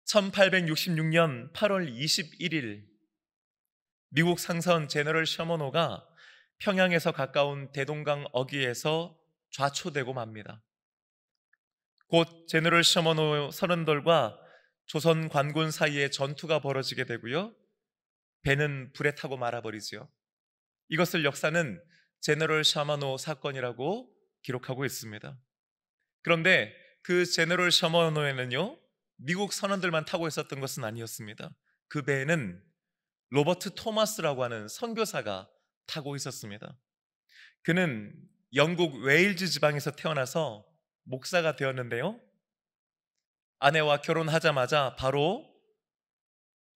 1866년 8월 21일 미국 상선 제너럴 셔먼호가 평양에서 가까운 대동강 어귀에서 좌초되고 맙니다. 곧 제너럴 셔먼호 선원들과 조선 관군 사이에 전투가 벌어지게 되고요. 배는 불에 타고 말아버리지요. 이것을 역사는 제너럴 셔먼호 사건이라고 기록하고 있습니다. 그런데 그 제너럴 셔먼호에는요, 미국 선원들만 타고 있었던 것은 아니었습니다. 그 배에는 로버트 토마스라고 하는 선교사가 타고 있었습니다. 그는 영국 웨일즈 지방에서 태어나서 목사가 되었는데요, 아내와 결혼하자마자 바로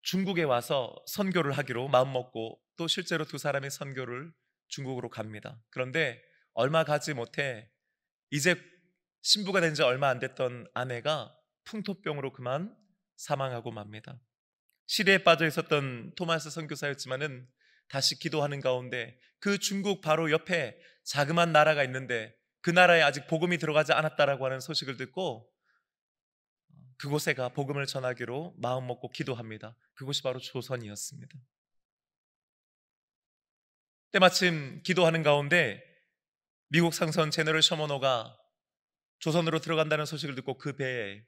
중국에 와서 선교를 하기로 마음먹고 또 실제로 두 사람이 선교를 중국으로 갑니다. 그런데 얼마 가지 못해 이제 신부가 된 지 얼마 안 됐던 아내가 풍토병으로 그만 사망하고 맙니다. 시리에 빠져 있었던 토마스 선교사였지만은 다시 기도하는 가운데 그 중국 바로 옆에 자그마한 나라가 있는데 그 나라에 아직 복음이 들어가지 않았다라고 하는 소식을 듣고 그곳에 가 복음을 전하기로 마음먹고 기도합니다. 그곳이 바로 조선이었습니다. 때마침 기도하는 가운데 미국 상선 제너럴 셔먼호가 조선으로 들어간다는 소식을 듣고 그 배에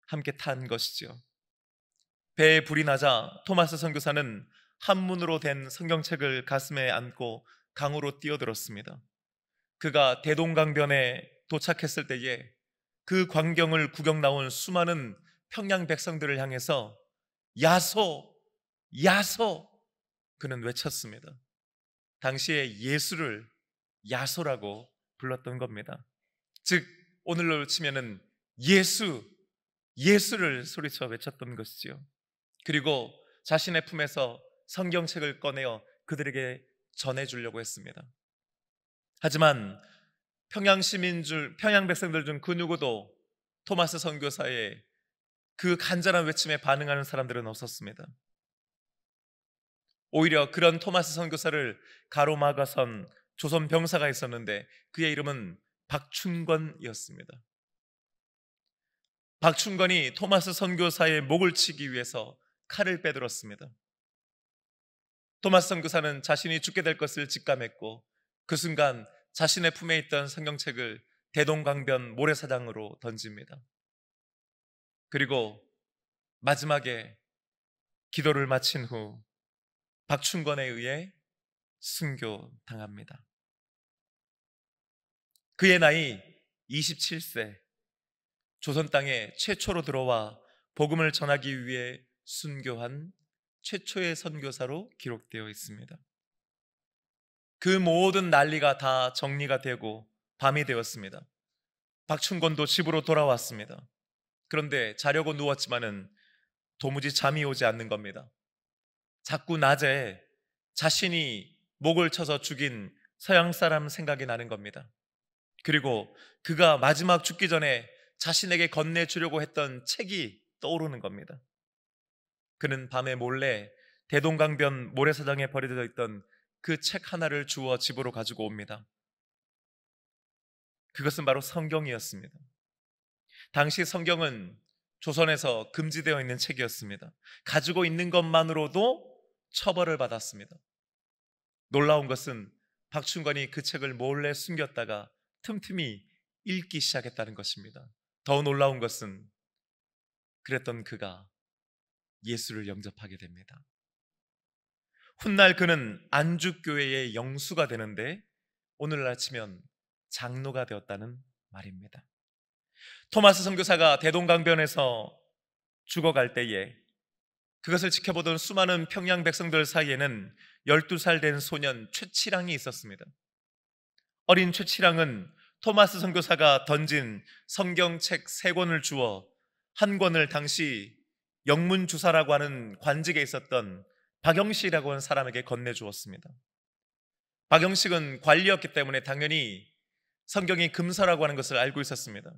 함께 탄 것이죠. 배에 불이 나자 토마스 선교사는 한문으로 된 성경책을 가슴에 안고 강으로 뛰어들었습니다. 그가 대동강변에 도착했을 때에 그 광경을 구경 나온 수많은 평양 백성들을 향해서 야소, 야소 그는 외쳤습니다. 당시에 예수를 야소라고 불렀던 겁니다. 즉 오늘로 치면은 예수, 예수를 소리쳐 외쳤던 것이지요. 그리고 자신의 품에서 성경책을 꺼내어 그들에게 전해주려고 했습니다. 하지만 평양 백성들 중 그 누구도 토마스 선교사의 그 간절한 외침에 반응하는 사람들은 없었습니다. 오히려 그런 토마스 선교사를 가로막아선 조선 병사가 있었는데 그의 이름은 박춘권이었습니다. 박춘권이 토마스 선교사의 목을 치기 위해서 칼을 빼들었습니다. 토마스 선교사는 자신이 죽게 될 것을 직감했고 그 순간 자신의 품에 있던 성경책을 대동강변 모래사장으로 던집니다. 그리고 마지막에 기도를 마친 후 박춘권에 의해 순교당합니다. 그의 나이 27세, 조선 땅에 최초로 들어와 복음을 전하기 위해 순교한 최초의 선교사로 기록되어 있습니다. 그 모든 난리가 다 정리가 되고 밤이 되었습니다. 박춘권도 집으로 돌아왔습니다. 그런데 자려고 누웠지만은 도무지 잠이 오지 않는 겁니다. 자꾸 낮에 자신이 목을 쳐서 죽인 서양 사람 생각이 나는 겁니다. 그리고 그가 마지막 죽기 전에 자신에게 건네주려고 했던 책이 떠오르는 겁니다. 그는 밤에 몰래 대동강변 모래사장에 버려져 있던 그 책 하나를 주워 집으로 가지고 옵니다. 그것은 바로 성경이었습니다. 당시 성경은 조선에서 금지되어 있는 책이었습니다. 가지고 있는 것만으로도 처벌을 받았습니다. 놀라운 것은 박춘권이 그 책을 몰래 숨겼다가 틈틈이 읽기 시작했다는 것입니다. 더 놀라운 것은 그랬던 그가 예수를 영접하게 됩니다. 훗날 그는 안주교회의 영수가 되는데 오늘날 치면 장로가 되었다는 말입니다. 토마스 선교사가 대동강변에서 죽어갈 때에 그것을 지켜보던 수많은 평양 백성들 사이에는 12살 된 소년 최치랑이 있었습니다. 어린 최치랑은 토마스 선교사가 던진 성경책 3권을 주어 한 권을 당시 영문주사라고 하는 관직에 있었던 박영식이라고 하는 사람에게 건네주었습니다. 박영식은 관리였기 때문에 당연히 성경이 금서라고 하는 것을 알고 있었습니다.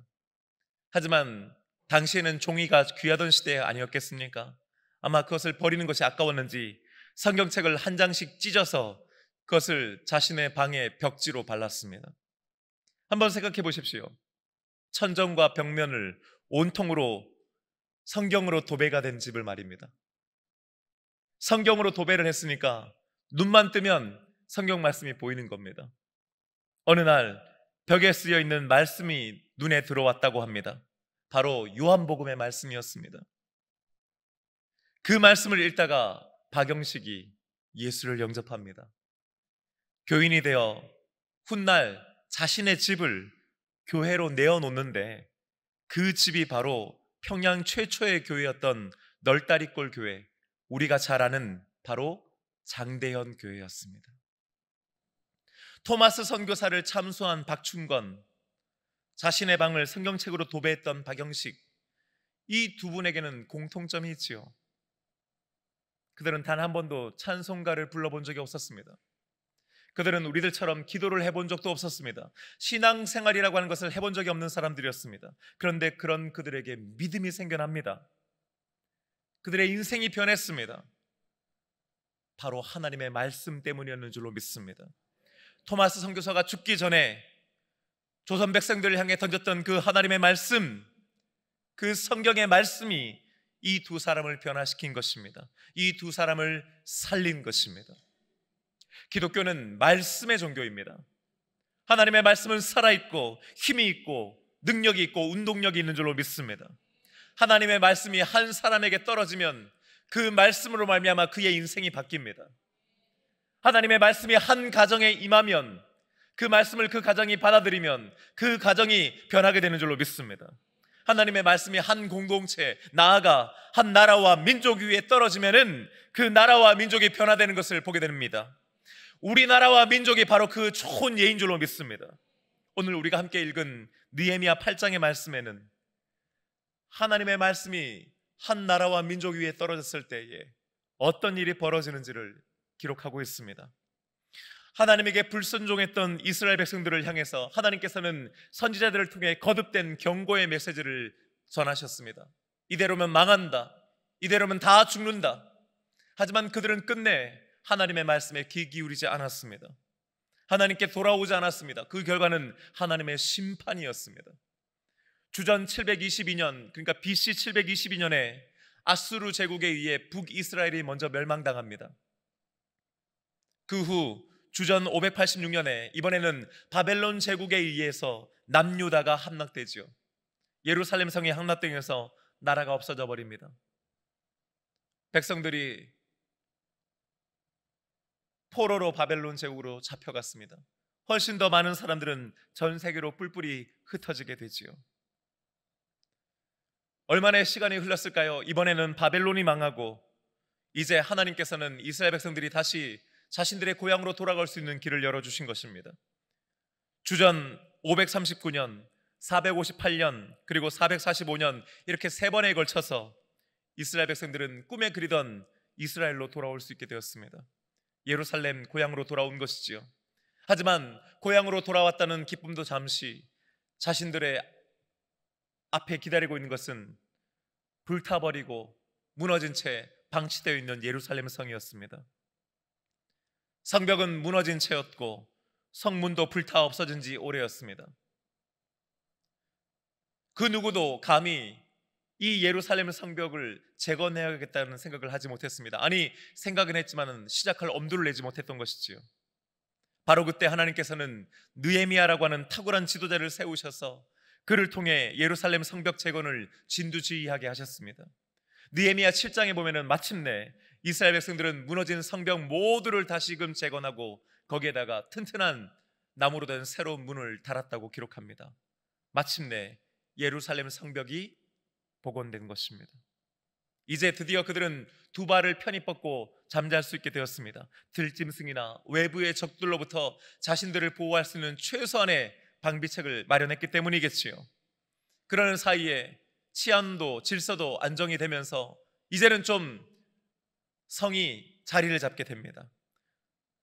하지만 당시에는 종이가 귀하던 시대 아니었겠습니까? 아마 그것을 버리는 것이 아까웠는지 성경책을 한 장씩 찢어서 그것을 자신의 방의 벽지로 발랐습니다. 한번 생각해 보십시오. 천정과 벽면을 온통으로 성경으로 도배가 된 집을 말입니다. 성경으로 도배를 했으니까 눈만 뜨면 성경 말씀이 보이는 겁니다. 어느 날 벽에 쓰여 있는 말씀이 눈에 들어왔다고 합니다. 바로 요한복음의 말씀이었습니다. 그 말씀을 읽다가 박영식이 예수를 영접합니다. 교인이 되어 훗날 자신의 집을 교회로 내어놓는데 그 집이 바로 평양 최초의 교회였던 널다리골 교회, 우리가 잘 아는 바로 장대현 교회였습니다. 토마스 선교사를 참수한 박충건, 자신의 방을 성경책으로 도배했던 박영식, 이 두 분에게는 공통점이 있지요. 그들은 단 한 번도 찬송가를 불러본 적이 없었습니다. 그들은 우리들처럼 기도를 해본 적도 없었습니다. 신앙생활이라고 하는 것을 해본 적이 없는 사람들이었습니다. 그런데 그런 그들에게 믿음이 생겨납니다. 그들의 인생이 변했습니다. 바로 하나님의 말씀 때문이었는 줄로 믿습니다. 토마스 선교사가 죽기 전에 조선 백성들을 향해 던졌던 그 하나님의 말씀, 그 성경의 말씀이 이 두 사람을 변화시킨 것입니다. 이 두 사람을 살린 것입니다. 기독교는 말씀의 종교입니다. 하나님의 말씀은 살아있고 힘이 있고 능력이 있고 운동력이 있는 줄로 믿습니다. 하나님의 말씀이 한 사람에게 떨어지면 그 말씀으로 말미암아 그의 인생이 바뀝니다. 하나님의 말씀이 한 가정에 임하면 그 말씀을 그 가정이 받아들이면 그 가정이 변하게 되는 줄로 믿습니다. 하나님의 말씀이 한 공동체, 나아가 한 나라와 민족 위에 떨어지면은 그 나라와 민족이 변화되는 것을 보게 됩니다. 우리나라와 민족이 바로 그 좋은 예인 줄로 믿습니다. 오늘 우리가 함께 읽은 느헤미야 8장의 말씀에는 하나님의 말씀이 한 나라와 민족 위에 떨어졌을 때에 어떤 일이 벌어지는지를 기록하고 있습니다. 하나님에게 불순종했던 이스라엘 백성들을 향해서 하나님께서는 선지자들을 통해 거듭된 경고의 메시지를 전하셨습니다. 이대로면 망한다, 이대로면 다 죽는다. 하지만 그들은 끝내 하나님의 말씀에 귀 기울이지 않았습니다. 하나님께 돌아오지 않았습니다. 그 결과는 하나님의 심판이었습니다. 주전 722년, 그러니까 BC 722년에 아수르 제국에 의해 북이스라엘이 먼저 멸망당합니다. 그 후 주전 586년에 이번에는 바벨론 제국에 의해서 남유다가 함락되지요. 예루살렘 성이 함락되면서 나라가 없어져 버립니다. 백성들이 포로로 바벨론 제국으로 잡혀갔습니다. 훨씬 더 많은 사람들은 전 세계로 뿔뿔이 흩어지게 되지요. 얼마나 시간이 흘렀을까요? 이번에는 바벨론이 망하고 이제 하나님께서는 이스라엘 백성들이 다시 자신들의 고향으로 돌아갈 수 있는 길을 열어주신 것입니다. 주전 539년, 458년, 그리고 445년 이렇게 세 번에 걸쳐서 이스라엘 백성들은 꿈에 그리던 이스라엘로 돌아올 수 있게 되었습니다. 예루살렘 고향으로 돌아온 것이지요. 하지만 고향으로 돌아왔다는 기쁨도 잠시, 자신들의 앞에 기다리고 있는 것은 불타버리고 무너진 채 방치되어 있는 예루살렘 성이었습니다. 성벽은 무너진 채였고 성문도 불타 없어진 지 오래였습니다. 그 누구도 감히 이 예루살렘 성벽을 재건해야겠다는 생각을 하지 못했습니다. 아니, 생각은 했지만 시작할 엄두를 내지 못했던 것이지요. 바로 그때 하나님께서는 느헤미야라고 하는 탁월한 지도자를 세우셔서 그를 통해 예루살렘 성벽 재건을 진두지휘하게 하셨습니다. 느헤미야 7장에 보면은 마침내 이스라엘 백성들은 무너진 성벽 모두를 다시금 재건하고 거기에다가 튼튼한 나무로 된 새로운 문을 달았다고 기록합니다. 마침내 예루살렘 성벽이 복원된 것입니다. 이제 드디어 그들은 두 발을 편히 뻗고 잠잘 수 있게 되었습니다. 들짐승이나 외부의 적들로부터 자신들을 보호할 수 있는 최소한의 방비책을 마련했기 때문이겠지요. 그러는 사이에 치안도 질서도 안정이 되면서 이제는 좀 성이 자리를 잡게 됩니다.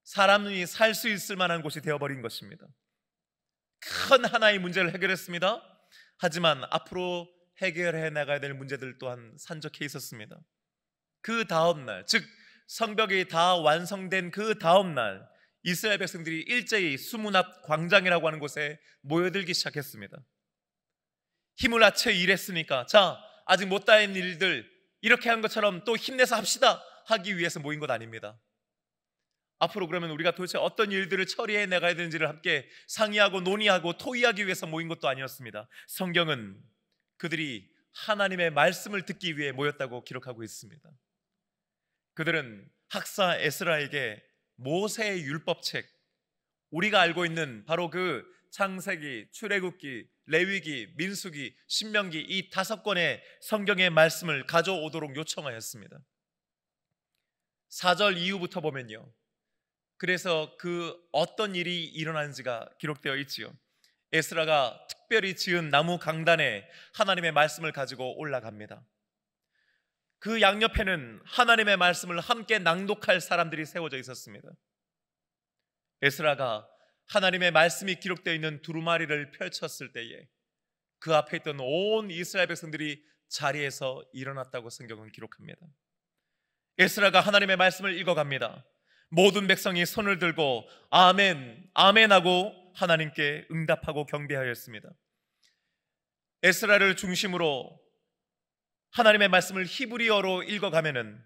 사람이 살 수 있을 만한 곳이 되어버린 것입니다. 큰 하나의 문제를 해결했습니다. 하지만 앞으로 해결해 나가야 될 문제들 또한 산적해 있었습니다. 그 다음 날, 즉 성벽이 다 완성된 그 다음 날 이스라엘 백성들이 일제히 수문 앞 광장이라고 하는 곳에 모여들기 시작했습니다. 힘을 합쳐 일했으니까 자, 아직 못다한 일들 이렇게 한 것처럼 또 힘내서 합시다 하기 위해서 모인 것 아닙니다. 앞으로 그러면 우리가 도대체 어떤 일들을 처리해 나가야 되는지를 함께 상의하고 논의하고 토의하기 위해서 모인 것도 아니었습니다. 성경은 그들이 하나님의 말씀을 듣기 위해 모였다고 기록하고 있습니다. 그들은 학사 에스라에게 모세의 율법책, 우리가 알고 있는 바로 그 창세기, 출애굽기, 레위기, 민수기, 신명기 이 5권의 성경의 말씀을 가져오도록 요청하였습니다. 4절 이후부터 보면요, 그래서 그 어떤 일이 일어나는지가 기록되어 있지요. 에스라가 특별히 지은 나무 강단에 하나님의 말씀을 가지고 올라갑니다. 그 양옆에는 하나님의 말씀을 함께 낭독할 사람들이 세워져 있었습니다. 에스라가 하나님의 말씀이 기록되어 있는 두루마리를 펼쳤을 때에 그 앞에 있던 온 이스라엘 백성들이 자리에서 일어났다고 성경은 기록합니다. 에스라가 하나님의 말씀을 읽어갑니다. 모든 백성이 손을 들고 아멘, 아멘 하고 하나님께 응답하고 경배하였습니다. 에스라를 중심으로 하나님의 말씀을 히브리어로 읽어가면은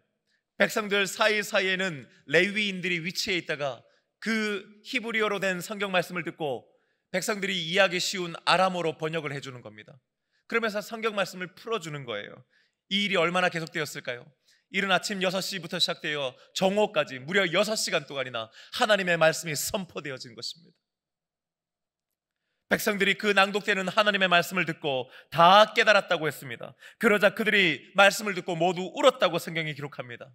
백성들 사이사이에는 레위인들이 위치해 있다가 그 히브리어로 된 성경 말씀을 듣고 백성들이 이해하기 쉬운 아람어로 번역을 해주는 겁니다. 그러면서 성경 말씀을 풀어주는 거예요. 이 일이 얼마나 계속되었을까요? 이른 아침 6시부터 시작되어 정오까지 무려 6시간 동안이나 하나님의 말씀이 선포되어진 것입니다. 백성들이 그 낭독되는 하나님의 말씀을 듣고 다 깨달았다고 했습니다. 그러자 그들이 말씀을 듣고 모두 울었다고 성경이 기록합니다.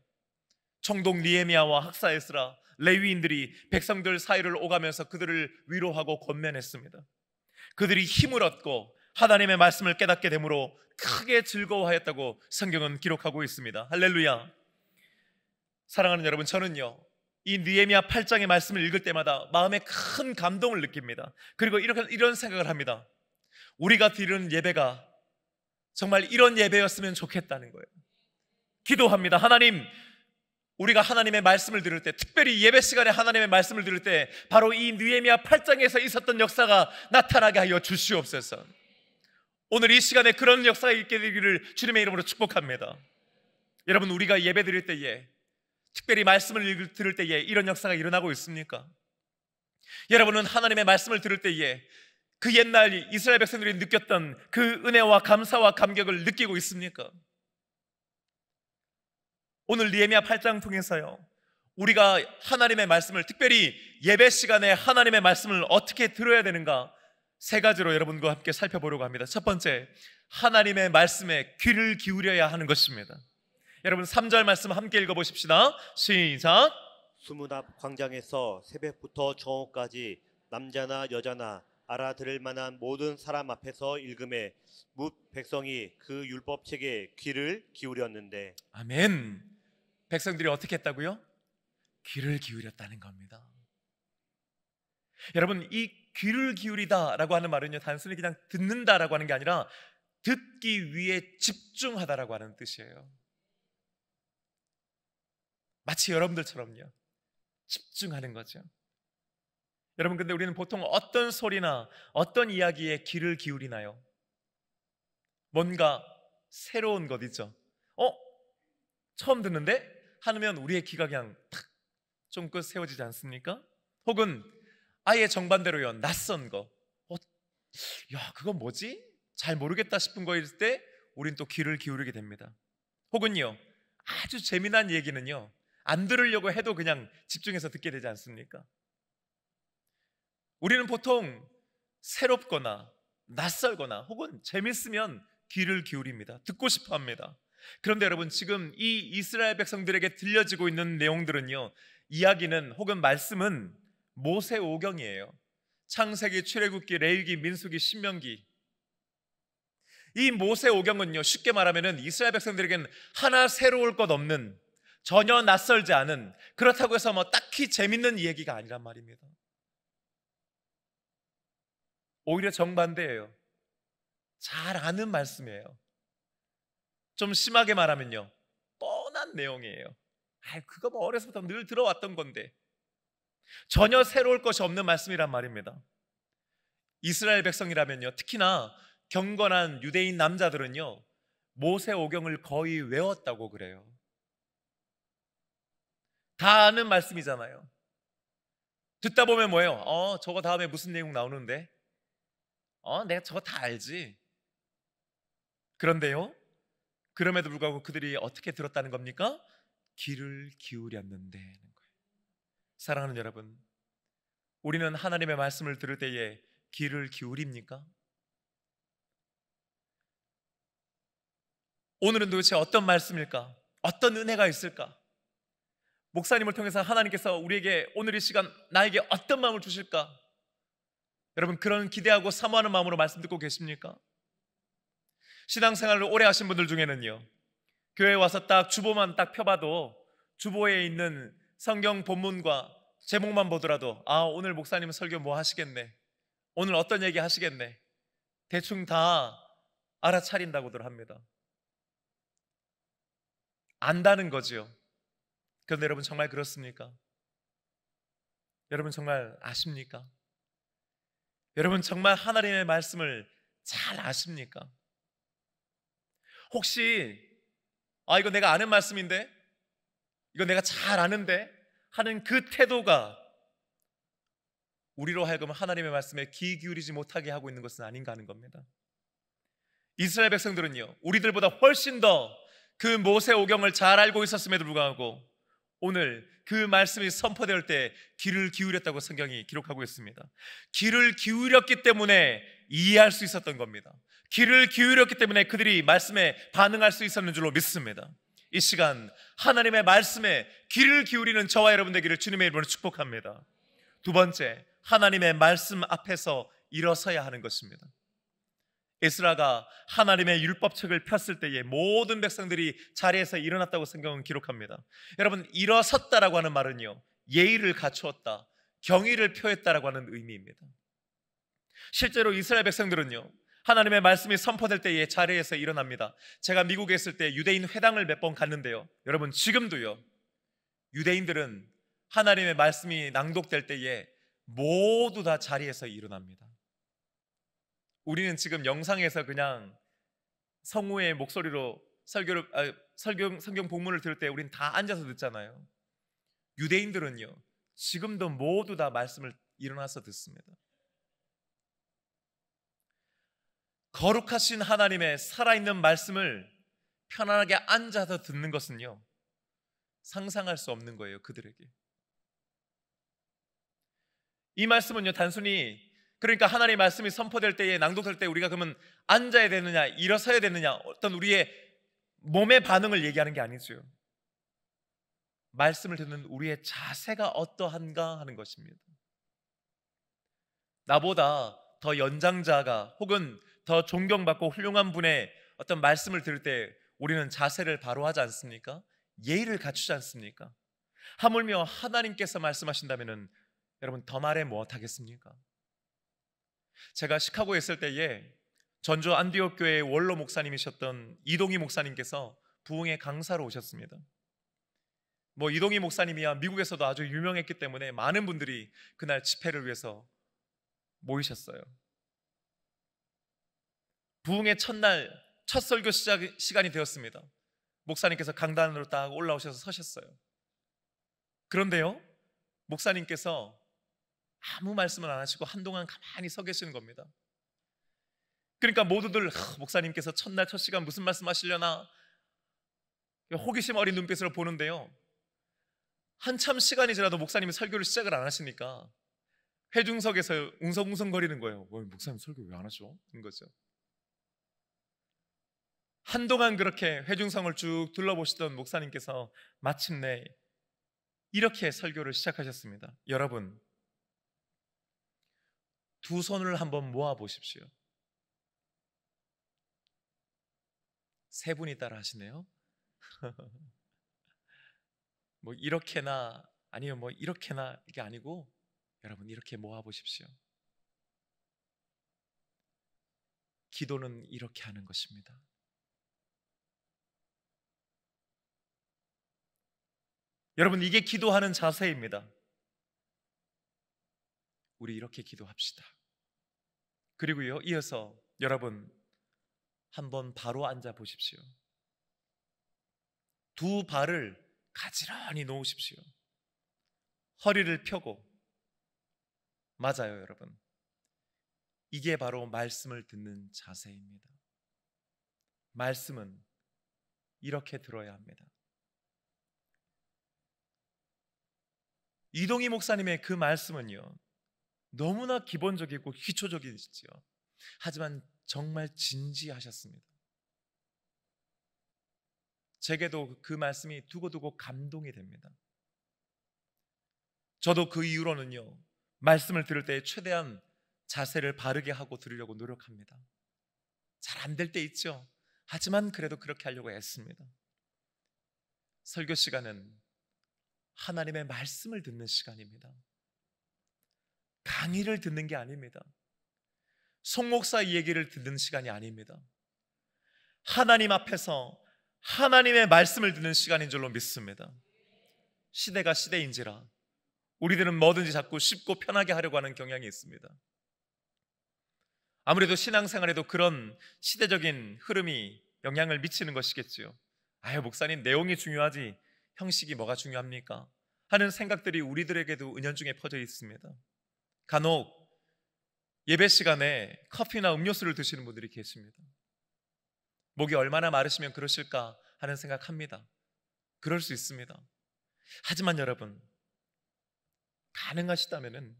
총독 느헤미야와 학사 에스라, 레위인들이 백성들 사이를 오가면서 그들을 위로하고 권면했습니다. 그들이 힘을 얻고 하나님의 말씀을 깨닫게 되므로 크게 즐거워하였다고 성경은 기록하고 있습니다. 할렐루야. 사랑하는 여러분, 저는요 이 느헤미야 8장의 말씀을 읽을 때마다 마음에 큰 감동을 느낍니다. 그리고 이런 생각을 합니다. 우리가 드리는 예배가 정말 이런 예배였으면 좋겠다는 거예요. 기도합니다. 하나님, 우리가 하나님의 말씀을 들을 때, 특별히 예배 시간에 하나님의 말씀을 들을 때 바로 이 느헤미야 8장에서 있었던 역사가 나타나게 하여 주시옵소서. 오늘 이 시간에 그런 역사가 있게 되기를 주님의 이름으로 축복합니다. 여러분, 우리가 예배 드릴 때에, 특별히 말씀을 들을 때에 이런 역사가 일어나고 있습니까? 여러분은 하나님의 말씀을 들을 때에 그 옛날 이스라엘 백성들이 느꼈던 그 은혜와 감사와 감격을 느끼고 있습니까? 오늘 느헤미야 8장 통해서요, 우리가 하나님의 말씀을, 특별히 예배 시간에 하나님의 말씀을 어떻게 들어야 되는가 3가지로 여러분과 함께 살펴보려고 합니다. 첫 번째, 하나님의 말씀에 귀를 기울여야 하는 것입니다. 여러분 3절 말씀 함께 읽어보십시다. 시작. 수문 앞 광장에서 새벽부터 정오까지 남자나 여자나 알아들을 만한 모든 사람 앞에서 읽음에 뭇 백성이 그 율법책에 귀를 기울였는데. 아멘. 백성들이 어떻게 했다고요? 귀를 기울였다는 겁니다. 여러분, 이 귀를 기울이다라고 하는 말은요, 단순히 그냥 듣는다라고 하는 게 아니라 듣기 위해 집중하다라고 하는 뜻이에요. 마치 여러분들처럼요, 집중하는 거죠. 여러분, 근데 우리는 보통 어떤 소리나 어떤 이야기에 귀를 기울이나요? 뭔가 새로운 것 있죠. 처음 듣는데? 하면 우리의 귀가 그냥 탁 쫑긋 세워지지 않습니까? 혹은 아예 정반대로요, 낯선 거, 야, 그건 뭐지? 잘 모르겠다 싶은 거일 때 우린 또 귀를 기울이게 됩니다. 혹은요, 아주 재미난 얘기는요, 안 들으려고 해도 그냥 집중해서 듣게 되지 않습니까? 우리는 보통 새롭거나 낯설거나 혹은 재밌으면 귀를 기울입니다. 듣고 싶어 합니다. 그런데 여러분, 지금 이 이스라엘 백성들에게 들려지고 있는 내용들은요, 이야기는 혹은 말씀은 모세오경이에요. 창세기, 출애굽기, 레위기, 민수기, 신명기. 이 모세오경은요, 쉽게 말하면 이스라엘 백성들에게는 하나 새로울 것 없는, 전혀 낯설지 않은, 그렇다고 해서 딱히 재밌는 이야기가 아니란 말입니다. 오히려 정반대예요. 잘 아는 말씀이에요. 좀 심하게 말하면요, 뻔한 내용이에요. 그거 어려서부터 늘 들어왔던 건데. 전혀 새로울 것이 없는 말씀이란 말입니다. 이스라엘 백성이라면요, 특히나 경건한 유대인 남자들은요, 모세오경을 거의 외웠다고 그래요. 다 아는 말씀이잖아요. 듣다 보면 뭐예요? 저거 다음에 무슨 내용 나오는데? 내가 저거 다 알지. 그런데요, 그럼에도 불구하고 그들이 어떻게 들었다는 겁니까? 귀를 기울였는데 하는 거예요. 사랑하는 여러분, 우리는 하나님의 말씀을 들을 때에 귀를 기울입니까? 오늘은 도대체 어떤 말씀일까? 어떤 은혜가 있을까? 목사님을 통해서 하나님께서 우리에게 오늘 이 시간 나에게 어떤 마음을 주실까? 여러분, 그런 기대하고 사모하는 마음으로 말씀 듣고 계십니까? 신앙생활을 오래 하신 분들 중에는요, 교회에 와서 딱 주보만 딱 펴봐도 주보에 있는 성경 본문과 제목만 보더라도 오늘 목사님 설교 뭐 하시겠네, 오늘 어떤 얘기 하시겠네, 대충 다 알아차린다고들 합니다. 안다는 거지요. 그런데 여러분, 정말 그렇습니까? 여러분 정말 아십니까? 여러분 정말 하나님의 말씀을 잘 아십니까? 혹시 이거 내가 아는 말씀인데, 이거 내가 잘 아는데 하는 그 태도가 우리로 하여금 하나님의 말씀에 귀 기울이지 못하게 하고 있는 것은 아닌가 하는 겁니다. 이스라엘 백성들은요, 우리들보다 훨씬 더 그 모세오경을 잘 알고 있었음에도 불구하고 오늘 그 말씀이 선포될 때 귀를 기울였다고 성경이 기록하고 있습니다. 귀를 기울였기 때문에 이해할 수 있었던 겁니다. 귀를 기울였기 때문에 그들이 말씀에 반응할 수 있었는 줄로 믿습니다. 이 시간 하나님의 말씀에 귀를 기울이는 저와 여러분 되기를 주님의 이름으로 축복합니다. 두 번째, 하나님의 말씀 앞에서 일어서야 하는 것입니다. 에스라가 하나님의 율법책을 폈을 때에 모든 백성들이 자리에서 일어났다고 성경은 기록합니다. 여러분, 일어섰다라고 하는 말은요, 예의를 갖추었다, 경의를 표했다라고 하는 의미입니다. 실제로 이스라엘 백성들은요, 하나님의 말씀이 선포될 때에 자리에서 일어납니다. 제가 미국에 있을 때 유대인 회당을 몇 번 갔는데요, 여러분 지금도요, 유대인들은 하나님의 말씀이 낭독될 때에 모두 다 자리에서 일어납니다. 우리는 지금 영상에서 그냥 성우의 목소리로 성경 본문을 들을 때 우리는 다 앉아서 듣잖아요. 유대인들은요, 지금도 모두 다 말씀을 일어나서 듣습니다. 거룩하신 하나님의 살아있는 말씀을 편안하게 앉아서 듣는 것은요, 상상할 수 없는 거예요, 그들에게. 이 말씀은요, 단순히 그러니까 하나님의 말씀이 선포될 때에, 낭독될 때 우리가 그러면 앉아야 되느냐, 일어서야 되느냐, 어떤 우리의 몸의 반응을 얘기하는 게 아니죠. 말씀을 듣는 우리의 자세가 어떠한가 하는 것입니다. 나보다 더 연장자가 혹은 더 존경받고 훌륭한 분의 어떤 말씀을 들을 때 우리는 자세를 바로 하지 않습니까? 예의를 갖추지 않습니까? 하물며 하나님께서 말씀하신다면 여러분 더 말해 무엇하겠습니까? 제가 시카고에 있을 때에 전주 안디옥 교회의 원로 목사님이셨던 이동희 목사님께서 부흥의 강사로 오셨습니다. 이동희 목사님이야 미국에서도 아주 유명했기 때문에 많은 분들이 그날 집회를 위해서 모이셨어요. 부흥의 첫날 첫 설교 시간이 되었습니다. 목사님께서 강단으로 딱 올라오셔서 서셨어요. 그런데요, 목사님께서 아무 말씀을 안 하시고 한동안 가만히 서 계시는 겁니다. 그러니까 모두들 목사님께서 첫날 첫 시간 무슨 말씀 하시려나 호기심 어린 눈빛으로 보는데요, 한참 시간이 지나도 목사님이 설교를 시작을 안 하시니까 회중석에서 웅성웅성거리는 거예요. 목사님 설교 왜 안 하죠? 그런 거죠. 한동안 그렇게 회중성을 쭉 둘러보시던 목사님께서 마침내 이렇게 설교를 시작하셨습니다. 여러분, 두 손을 한번 모아 보십시오. 세 분이 따라 하시네요. 이렇게나 아니면 이렇게나 이게 아니고 여러분 이렇게 모아 보십시오. 기도는 이렇게 하는 것입니다. 여러분, 이게 기도하는 자세입니다. 우리 이렇게 기도합시다. 그리고요, 이어서 여러분 한번 바로 앉아 보십시오. 두 발을 가지런히 놓으십시오. 허리를 펴고. 맞아요, 여러분. 이게 바로 말씀을 듣는 자세입니다. 말씀은 이렇게 들어야 합니다. 이동희 목사님의 그 말씀은요, 너무나 기본적이고 기초적이시죠. 하지만 정말 진지하셨습니다. 제게도 그 말씀이 두고두고 감동이 됩니다. 저도 그 이후로는요, 말씀을 들을 때 최대한 자세를 바르게 하고 들으려고 노력합니다. 잘 안 될 때 있죠. 하지만 그래도 그렇게 하려고 애씁니다. 설교 시간은 하나님의 말씀을 듣는 시간입니다. 강의를 듣는 게 아닙니다. 송 목사 얘기를 듣는 시간이 아닙니다. 하나님 앞에서 하나님의 말씀을 듣는 시간인 줄로 믿습니다. 시대가 시대인지라 우리들은 뭐든지 자꾸 쉽고 편하게 하려고 하는 경향이 있습니다. 아무래도 신앙생활에도 그런 시대적인 흐름이 영향을 미치는 것이겠지요. 아유, 목사님, 내용이 중요하지 형식이 뭐가 중요합니까? 하는 생각들이 우리들에게도 은연중에 퍼져 있습니다. 간혹 예배 시간에 커피나 음료수를 드시는 분들이 계십니다. 목이 얼마나 마르시면 그러실까 하는 생각합니다. 그럴 수 있습니다. 하지만 여러분, 가능하시다면은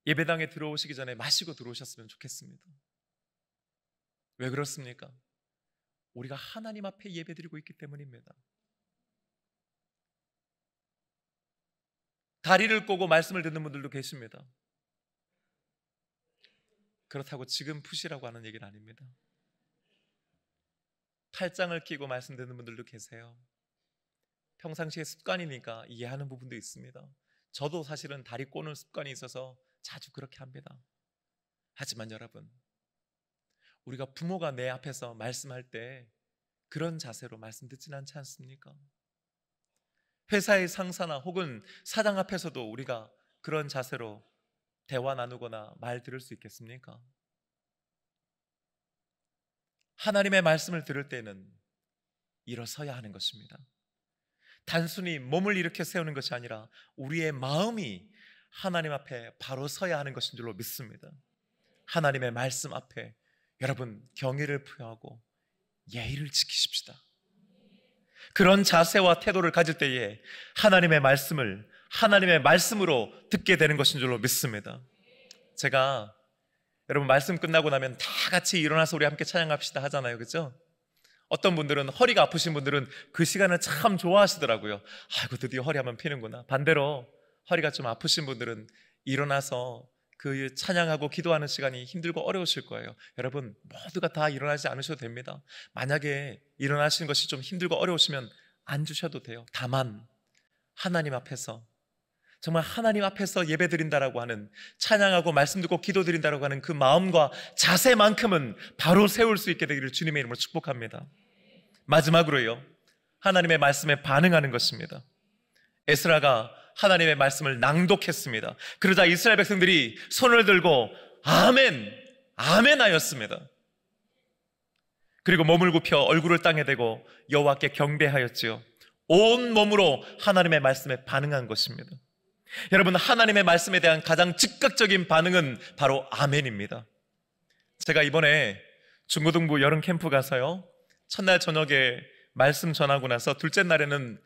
예배당에 들어오시기 전에 마시고 들어오셨으면 좋겠습니다. 왜 그렇습니까? 우리가 하나님 앞에 예배드리고 있기 때문입니다. 다리를 꼬고 말씀을 듣는 분들도 계십니다. 그렇다고 지금 푸시라고 하는 얘기는 아닙니다. 팔짱을 끼고 말씀 듣는 분들도 계세요. 평상시에 습관이니까 이해하는 부분도 있습니다. 저도 사실은 다리 꼬는 습관이 있어서 자주 그렇게 합니다. 하지만 여러분, 우리가 부모가 내 앞에서 말씀할 때 그런 자세로 말씀 듣지는 않지 않습니까? 회사의 상사나 혹은 사장 앞에서도 우리가 그런 자세로 대화 나누거나 말 들을 수 있겠습니까? 하나님의 말씀을 들을 때는 일어서야 하는 것입니다. 단순히 몸을 이렇게 세우는 것이 아니라 우리의 마음이 하나님 앞에 바로 서야 하는 것인 줄로 믿습니다. 하나님의 말씀 앞에 여러분 경의를 표하고 예의를 지키십시다. 그런 자세와 태도를 가질 때에 하나님의 말씀을 하나님의 말씀으로 듣게 되는 것인 줄로 믿습니다. 제가 여러분 말씀 끝나고 나면 다 같이 일어나서 우리 함께 찬양합시다 하잖아요, 그렇죠? 어떤 분들은 허리가 아프신 분들은 그 시간을 참 좋아하시더라고요. 아이고, 드디어 허리 한번 피는구나. 반대로 허리가 좀 아프신 분들은 일어나서 그 찬양하고 기도하는 시간이 힘들고 어려우실 거예요. 여러분 모두가 다 일어나지 않으셔도 됩니다. 만약에 일어나시는 것이 좀 힘들고 어려우시면 안 주셔도 돼요. 다만 하나님 앞에서 정말 하나님 앞에서 예배 드린다라고 하는, 찬양하고 말씀 듣고 기도 드린다라고 하는 그 마음과 자세만큼은 바로 세울 수 있게 되기를 주님의 이름으로 축복합니다. 마지막으로요, 하나님의 말씀에 반응하는 것입니다. 에스라가 하나님의 말씀을 낭독했습니다. 그러자 이스라엘 백성들이 손을 들고 아멘, 아멘 하였습니다. 그리고 몸을 굽혀 얼굴을 땅에 대고 여호와께 경배하였지요. 온 몸으로 하나님의 말씀에 반응한 것입니다. 여러분, 하나님의 말씀에 대한 가장 즉각적인 반응은 바로 아멘입니다. 제가 이번에 중고등부 여름 캠프 가서요, 첫날 저녁에 말씀 전하고 나서 둘째 날에는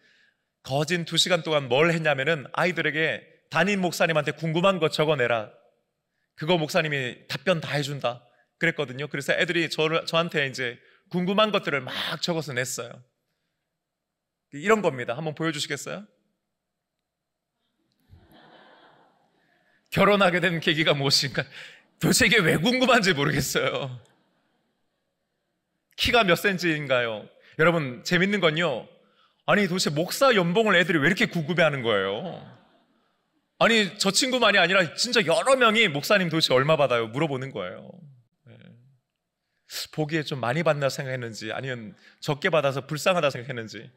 거진 2시간 동안 뭘 했냐면은 아이들에게 담임 목사님한테 궁금한 거 적어내라, 그거 목사님이 답변 다 해준다 그랬거든요. 그래서 애들이 저한테 이제 궁금한 것들을 막 적어서 냈어요. 이런 겁니다. 한번 보여주시겠어요? 결혼하게 된 계기가 무엇인가? 도대체 이게 왜 궁금한지 모르겠어요. 키가 몇 센치인가요? 여러분, 재밌는 건요, 아니 도대체 목사 연봉을 애들이 왜 이렇게 궁금해하는 거예요? 아니 저 친구만이 아니라 진짜 여러 명이 목사님 도대체 얼마 받아요? 물어보는 거예요. 네. 보기에 좀 많이 받나 생각했는지 아니면 적게 받아서 불쌍하다 생각했는지,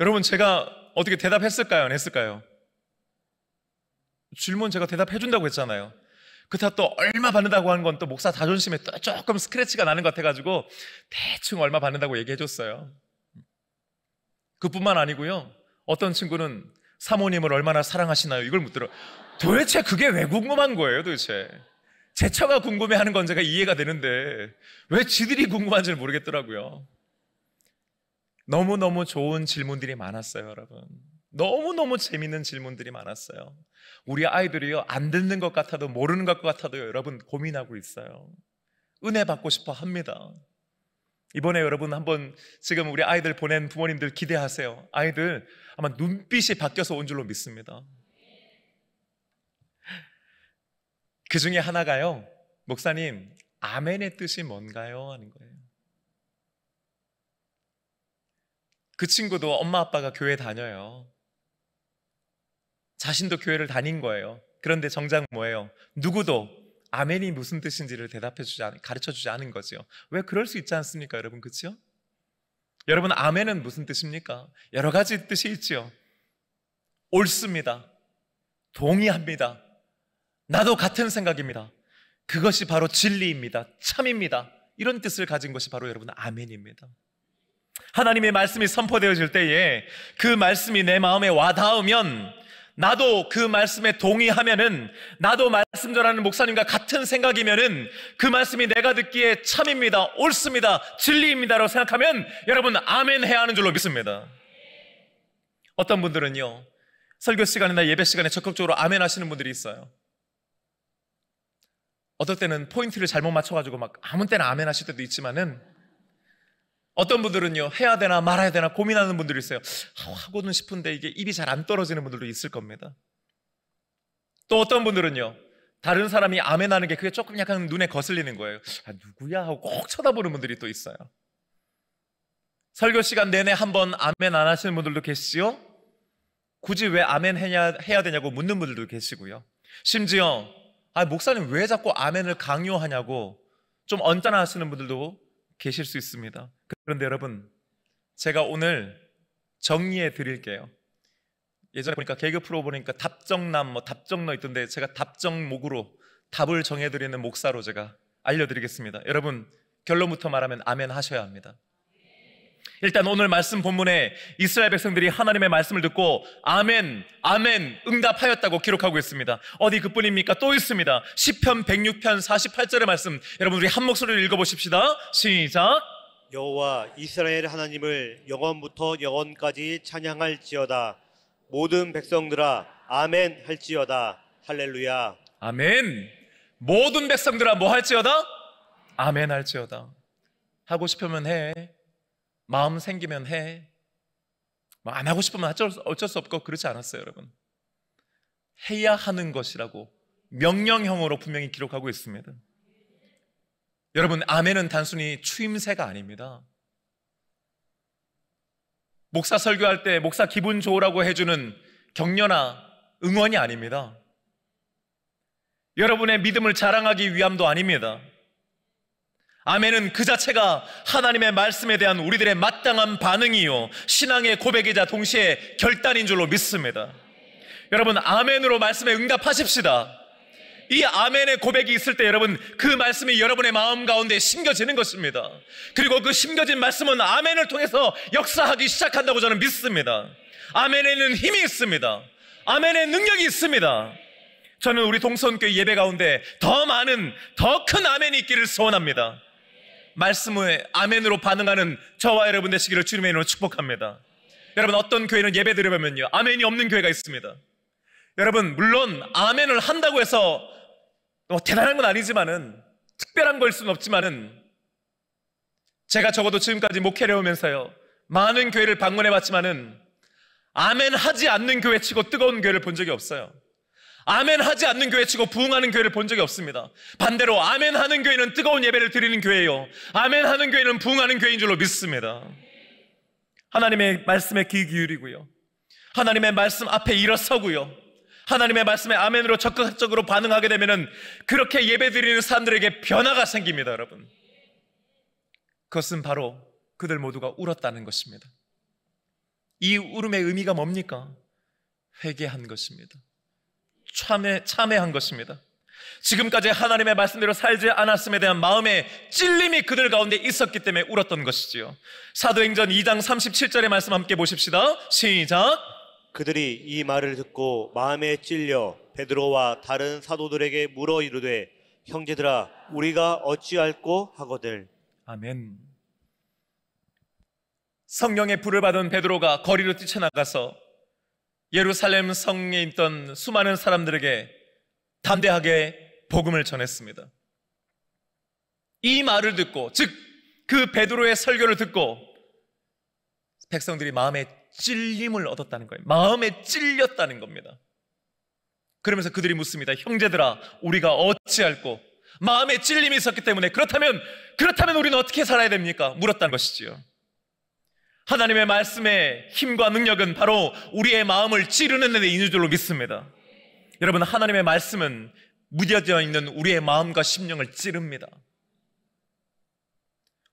여러분 제가 어떻게 대답했을까요? 안 했을까요? 질문 제가 대답해 준다고 했잖아요. 그렇다고 또 얼마 받는다고 하는 건 또 목사 자존심에 또 조금 스크래치가 나는 것 같아가지고 대충 얼마 받는다고 얘기해줬어요. 그뿐만 아니고요, 어떤 친구는 사모님을 얼마나 사랑하시나요? 이걸 묻더라고요. 도대체 그게 왜 궁금한 거예요 도대체? 제 처가 궁금해하는 건 제가 이해가 되는데 왜 지들이 궁금한지를 모르겠더라고요. 너무너무 좋은 질문들이 많았어요, 여러분. 너무너무 재밌는 질문들이 많았어요. 우리 아이들이요, 안 듣는 것 같아도 모르는 것 같아도 여러분 고민하고 있어요. 은혜 받고 싶어 합니다. 이번에 여러분 한번 지금 우리 아이들 보낸 부모님들 기대하세요. 아이들 아마 눈빛이 바뀌어서 온 줄로 믿습니다. 그 중에 하나가요, 목사님, 아멘의 뜻이 뭔가요? 하는 거예요. 그 친구도 엄마 아빠가 교회 다녀요. 자신도 교회를 다닌 거예요. 그런데 정작 뭐예요? 누구도 아멘이 무슨 뜻인지를 가르쳐주지 않은 거죠. 왜? 그럴 수 있지 않습니까, 여러분? 그렇죠? 여러분, 아멘은 무슨 뜻입니까? 여러 가지 뜻이 있죠. 옳습니다. 동의합니다. 나도 같은 생각입니다. 그것이 바로 진리입니다. 참입니다. 이런 뜻을 가진 것이 바로 여러분 아멘입니다. 하나님의 말씀이 선포되어질 때에 그 말씀이 내 마음에 와닿으면, 나도 그 말씀에 동의하면은, 나도 말씀 전하는 목사님과 같은 생각이면은 그 말씀이 내가 듣기에 참입니다, 옳습니다, 진리입니다라고 생각하면 여러분 아멘 해야 하는 줄로 믿습니다. 어떤 분들은요, 설교 시간이나 예배 시간에 적극적으로 아멘 하시는 분들이 있어요. 어떨 때는 포인트를 잘못 맞춰가지고 막 아무 때나 아멘 하실 때도 있지만은, 어떤 분들은요, 해야 되나 말아야 되나 고민하는 분들이 있어요. 하고는 싶은데 이게 입이 잘 안 떨어지는 분들도 있을 겁니다. 또 어떤 분들은요, 다른 사람이 아멘 하는 게 그게 조금 약간 눈에 거슬리는 거예요. 누구야? 하고 꼭 쳐다보는 분들이 또 있어요. 설교 시간 내내 한번 아멘 안 하시는 분들도 계시지요? 굳이 왜 아멘 해야 되냐고 묻는 분들도 계시고요. 심지어 목사님 왜 자꾸 아멘을 강요하냐고 좀 언짢아 하시는 분들도 계실 수 있습니다. 그런데 여러분, 제가 오늘 정리해 드릴게요. 예전에 보니까 개그 프로 보니까 답정남, 답정너 있던데, 제가 답정목으로 답을 정해드리는 목사로 제가 알려드리겠습니다. 여러분, 결론부터 말하면 아멘 하셔야 합니다. 일단 오늘 말씀 본문에 이스라엘 백성들이 하나님의 말씀을 듣고 아멘, 아멘 응답하였다고 기록하고 있습니다. 어디 그뿐입니까? 또 있습니다. 시편 106편 48절의 말씀, 여러분 우리 한 목소리로 읽어보십시다. 시작. 여호와 이스라엘 하나님을 영원부터 영원까지 찬양할지어다. 모든 백성들아 아멘 할지어다. 할렐루야. 아멘. 모든 백성들아 뭐 할지어다? 아멘 할지어다. 하고 싶으면 해, 마음 생기면 해, 안 하고 싶으면 어쩔 수 없고 그렇지 않았어요, 여러분. 해야 하는 것이라고 명령형으로 분명히 기록하고 있습니다. 여러분, 아멘은 단순히 추임새가 아닙니다. 목사 설교할 때 목사 기분 좋으라고 해주는 격려나 응원이 아닙니다. 여러분의 믿음을 자랑하기 위함도 아닙니다. 아멘은 그 자체가 하나님의 말씀에 대한 우리들의 마땅한 반응이요, 신앙의 고백이자 동시에 결단인 줄로 믿습니다. 여러분, 아멘으로 말씀에 응답하십시다. 이 아멘의 고백이 있을 때 여러분, 그 말씀이 여러분의 마음 가운데 심겨지는 것입니다. 그리고 그 심겨진 말씀은 아멘을 통해서 역사하기 시작한다고 저는 믿습니다. 아멘에는 힘이 있습니다. 아멘의 능력이 있습니다. 저는 우리 동서원교회 예배 가운데 더 많은, 더 큰 아멘이 있기를 소원합니다. 말씀에 아멘으로 반응하는 저와 여러분 되시기를 주님의 이름으로 축복합니다. 여러분, 어떤 교회는 예배 드려보면요, 아멘이 없는 교회가 있습니다. 여러분, 물론 아멘을 한다고 해서 대단한 건 아니지만은, 특별한 걸 수는 없지만은, 제가 적어도 지금까지 목회를 해오면서요, 많은 교회를 방문해 봤지만은 아멘 하지 않는 교회 치고 뜨거운 교회를 본 적이 없어요. 아멘 하지 않는 교회 치고 부흥하는 교회를 본 적이 없습니다. 반대로 아멘 하는 교회는 뜨거운 예배를 드리는 교회예요. 아멘 하는 교회는 부흥하는 교회인 줄로 믿습니다. 하나님의 말씀에 귀 기울이고요, 하나님의 말씀 앞에 일어서고요, 하나님의 말씀에 아멘으로 적극적으로 반응하게 되면은 그렇게 예배 드리는 사람들에게 변화가 생깁니다. 여러분, 그것은 바로 그들 모두가 울었다는 것입니다. 이 울음의 의미가 뭡니까? 회개한 것입니다. 참회한 것입니다. 지금까지 하나님의 말씀대로 살지 않았음에 대한 마음의 찔림이 그들 가운데 있었기 때문에 울었던 것이지요. 사도행전 2장 37절의 말씀 함께 보십시다. 시작. 그들이 이 말을 듣고 마음에 찔려 베드로와 다른 사도들에게 물어 이르되 형제들아 우리가 어찌할꼬 하거늘. 아멘. 성령의 불을 받은 베드로가 거리로 뛰쳐나가서 예루살렘 성에 있던 수많은 사람들에게 담대하게 복음을 전했습니다. 이 말을 듣고, 즉 그 베드로의 설교를 듣고 백성들이 마음에 찔림을 얻었다는 거예요. 마음에 찔렸다는 겁니다. 그러면서 그들이 묻습니다. 형제들아 우리가 어찌할꼬. 마음에 찔림이 있었기 때문에 그렇다면 우리는 어떻게 살아야 됩니까? 물었다는 것이지요. 하나님의 말씀의 힘과 능력은 바로 우리의 마음을 찌르는 데 있는 줄로 믿습니다. 여러분, 하나님의 말씀은 무뎌져 있는 우리의 마음과 심령을 찌릅니다.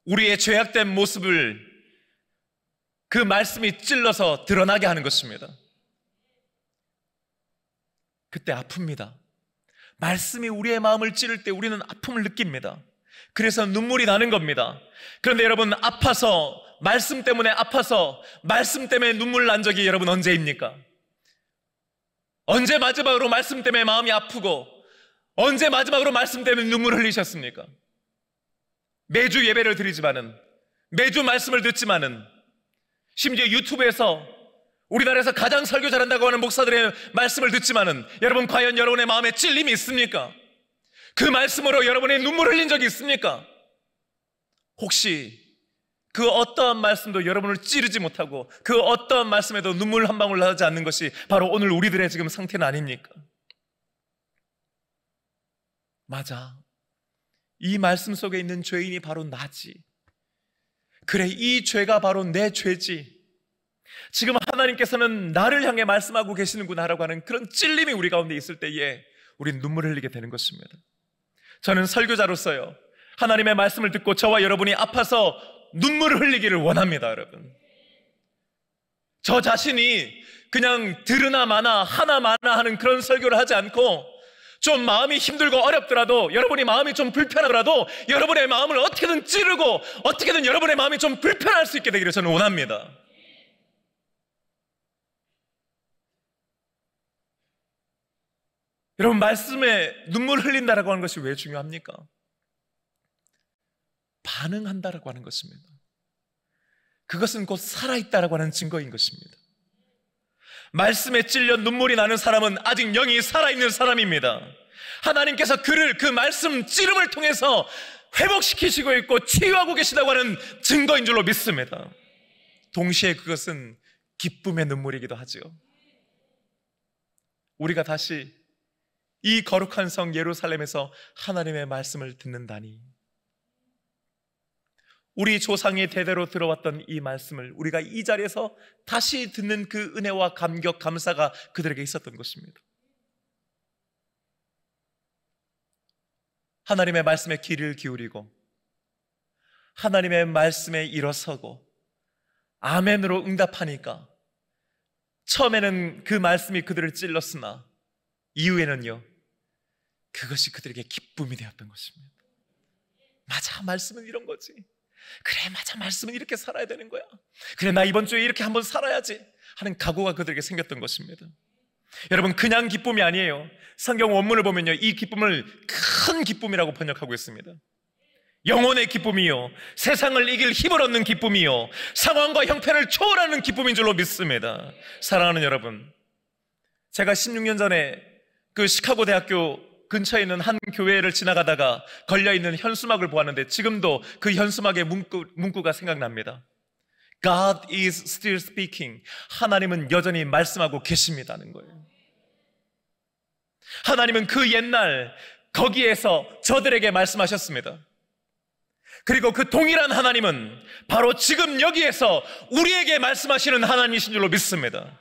우리의 죄악된 모습을 그 말씀이 찔러서 드러나게 하는 것입니다. 그때 아픕니다. 말씀이 우리의 마음을 찌를 때 우리는 아픔을 느낍니다. 그래서 눈물이 나는 겁니다. 그런데 여러분, 아파서, 말씀 때문에 아파서 말씀 때문에 눈물 난 적이 여러분 언제입니까? 언제 마지막으로 말씀 때문에 마음이 아프고 언제 마지막으로 말씀 때문에 눈물을 흘리셨습니까? 매주 예배를 드리지만은, 매주 말씀을 듣지만은, 심지어 유튜브에서 우리나라에서 가장 설교 잘한다고 하는 목사들의 말씀을 듣지만은, 여러분 과연 여러분의 마음에 찔림이 있습니까? 그 말씀으로 여러분의 눈물을 흘린 적이 있습니까? 혹시 그 어떠한 말씀도 여러분을 찌르지 못하고 그 어떠한 말씀에도 눈물 한 방울 나지 않는 것이 바로 오늘 우리들의 지금 상태는 아닙니까? 맞아. 이 말씀 속에 있는 죄인이 바로 나지. 그래, 이 죄가 바로 내 죄지. 지금 하나님께서는 나를 향해 말씀하고 계시는구나 라고 하는 그런 찔림이 우리 가운데 있을 때에 우린 눈물을 흘리게 되는 것입니다. 저는 설교자로서요, 하나님의 말씀을 듣고 저와 여러분이 아파서 눈물을 흘리기를 원합니다. 여러분, 저 자신이 그냥 들으나 마나 하나 마나 하는 그런 설교를 하지 않고 좀 마음이 힘들고 어렵더라도, 여러분이 마음이 좀 불편하더라도 여러분의 마음을 어떻게든 찌르고 어떻게든 여러분의 마음이 좀 불편할 수 있게 되기를 저는 원합니다. 여러분, 말씀에 눈물 흘린다라고 하는 것이 왜 중요합니까? 반응한다라고 하는 것입니다. 그것은 곧 살아있다라고 하는 증거인 것입니다. 말씀에 찔려 눈물이 나는 사람은 아직 영이 살아있는 사람입니다. 하나님께서 그를 그 말씀 찌름을 통해서 회복시키시고 있고 치유하고 계시다고 하는 증거인 줄로 믿습니다. 동시에 그것은 기쁨의 눈물이기도 하죠. 우리가 다시 이 거룩한 성 예루살렘에서 하나님의 말씀을 듣는다니, 우리 조상이 대대로 들어왔던 이 말씀을 우리가 이 자리에서 다시 듣는 그 은혜와 감격, 감사가 그들에게 있었던 것입니다. 하나님의 말씀에 귀를 기울이고 하나님의 말씀에 일어서고 아멘으로 응답하니까 처음에는 그 말씀이 그들을 찔렀으나 이후에는요, 그것이 그들에게 기쁨이 되었던 것입니다. 맞아, 말씀은 이런 거지. 그래, 맞아, 말씀은 이렇게 살아야 되는 거야. 그래, 나 이번 주에 이렇게 한번 살아야지 하는 각오가 그들에게 생겼던 것입니다. 여러분, 그냥 기쁨이 아니에요. 성경 원문을 보면요, 이 기쁨을 큰 기쁨이라고 번역하고 있습니다. 영혼의 기쁨이요, 세상을 이길 힘을 얻는 기쁨이요, 상황과 형편을 초월하는 기쁨인 줄로 믿습니다. 사랑하는 여러분, 제가 16년 전에 그 시카고 대학교 근처에 있는 한 교회를 지나가다가 걸려있는 현수막을 보았는데 지금도 그 현수막의 문구가 생각납니다. God is still speaking. 하나님은 여전히 말씀하고 계십니다는 거예요. 하나님은 그 옛날 거기에서 저들에게 말씀하셨습니다. 그리고 그 동일한 하나님은 바로 지금 여기에서 우리에게 말씀하시는 하나님이신 줄로 믿습니다.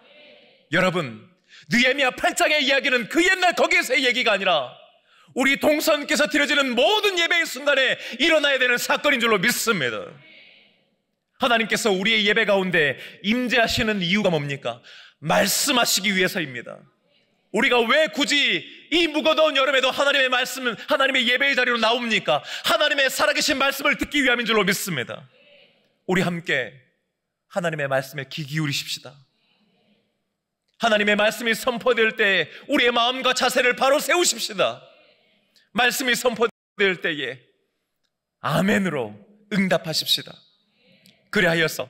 여러분, 느헤미야 8장의 이야기는 그 옛날 거기에서의 얘기가 아니라 우리 동선께서 드려지는 모든 예배의 순간에 일어나야 되는 사건인 줄로 믿습니다. 하나님께서 우리의 예배 가운데 임재하시는 이유가 뭡니까? 말씀하시기 위해서입니다. 우리가 왜 굳이 이 무거운 여름에도 하나님의 말씀은 하나님의 예배의 자리로 나옵니까? 하나님의 살아계신 말씀을 듣기 위함인 줄로 믿습니다. 우리 함께 하나님의 말씀에 귀 기울이십시다. 하나님의 말씀이 선포될 때 우리의 마음과 자세를 바로 세우십시다. 말씀이 선포될 때에 아멘으로 응답하십시다. 그리하여서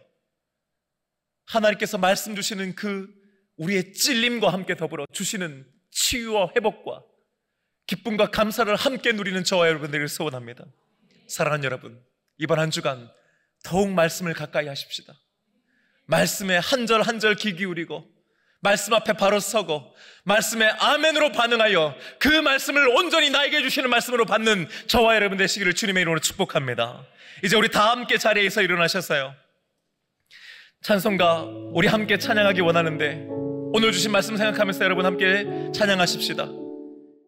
하나님께서 말씀 주시는 그 우리의 찔림과 함께 더불어 주시는 치유와 회복과 기쁨과 감사를 함께 누리는 저와 여러분들을 소원합니다. 사랑하는 여러분, 이번 한 주간 더욱 말씀을 가까이 하십시다. 말씀에 한 절 한 절 귀 기울이고 말씀 앞에 바로 서고 말씀에 아멘으로 반응하여 그 말씀을 온전히 나에게 주시는 말씀으로 받는 저와 여러분 되시기를 주님의 이름으로 축복합니다. 이제 우리 다 함께 자리에서 일어나셨어요. 찬송가 우리 함께 찬양하기 원하는데 오늘 주신 말씀 생각하면서 여러분 함께 찬양하십시다.